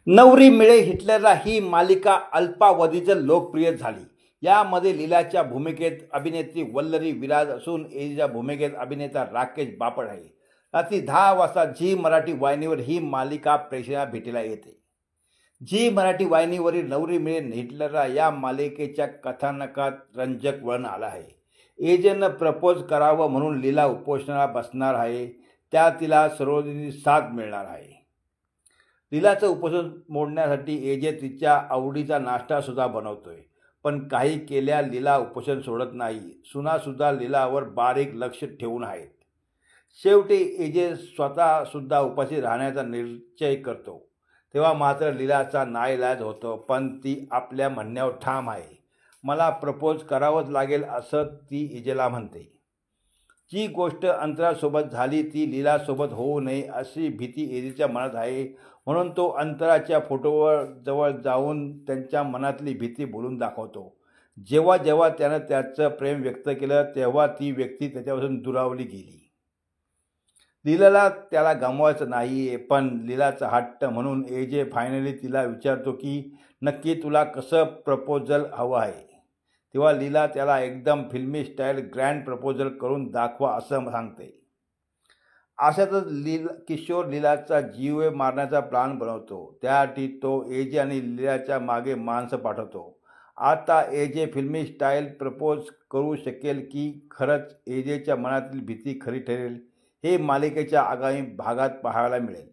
नवरी मिळे हिटलरला ही मालिका अल्पावधीच लोकप्रिय झाली. यामध्ये लीलाच्या भूमिकेत अभिनेत्री वल्लरी विराज असून एजीच्या भूमिकेत अभिनेता राकेश बापट आहे. रात्री 10 वाजता झी मराठी वाहिनीवर ही मालिका प्रेक्षकांना भेटीला येते. झी मराठी वाहिनीवरील नवरी मिळे हिटलरला या मालिकेच्या कथानकात रंजक वळण आलं आहे. एजेनं प्रपोज करावं म्हणून लीला उपोषणाला बसणार आहे. त्या तिला सर्वोदनी साथ मिळणार आहे. लीलाचं उपोषण मोडण्यासाठी एजे तिच्या आवडीचा नाश्तासुद्धा बनवतोय. पण काही केल्या लीला उपोषण सोडत नाही. सुनासुद्धा लीलावर बारीक लक्ष ठेवून आहेत. शेवटी एजे स्वतःसुद्धा उपाशी राहण्याचा निश्चय करतो. तेव्हा मात्र लीलाचा नाईलाज होतो. पण ती आपल्या म्हणण्यावर ठाम आहे. मला प्रपोज करावंच लागेल असं ती एजेला म्हणते. जी गोष्ट अंतरासोबत झाली ती लीलासोबत होऊ नये अशी भीती एजेच्या मनात आहे. म्हणून तो अंतराच्या फोटोवर जवळ जाऊन त्यांच्या मनातली भीती बोलून दाखवतो. जेव्हा जेव्हा त्यानं त्याचं प्रेम व्यक्त केलं तेव्हा ती व्यक्ती त्याच्यापासून दुरावली गेली. लीलाला त्याला गमवायचं नाहीये. पण लीलाचा हट्ट म्हणून एजे फायनली तिला विचारतो की नक्की तुला कसं प्रपोजल हवं आहे. तेव्हा लीला त्याला एकदम फिल्मी स्टाईल ग्रँड प्रपोजल करून दाखवा असं सांगते. अशातच किशोर लीलाचा जीव मारण्याचा प्लान बनवतो. त्यासाठी तो एजे आणि लीलाच्या मागे माणसं पाठवतो. आता एजे फिल्मी स्टाईल प्रपोज करू शकेल की खरंच एजेच्या मनातील भीती खरी ठरेल हे मालिकेच्या आगामी भागात पाहायला मिळेल.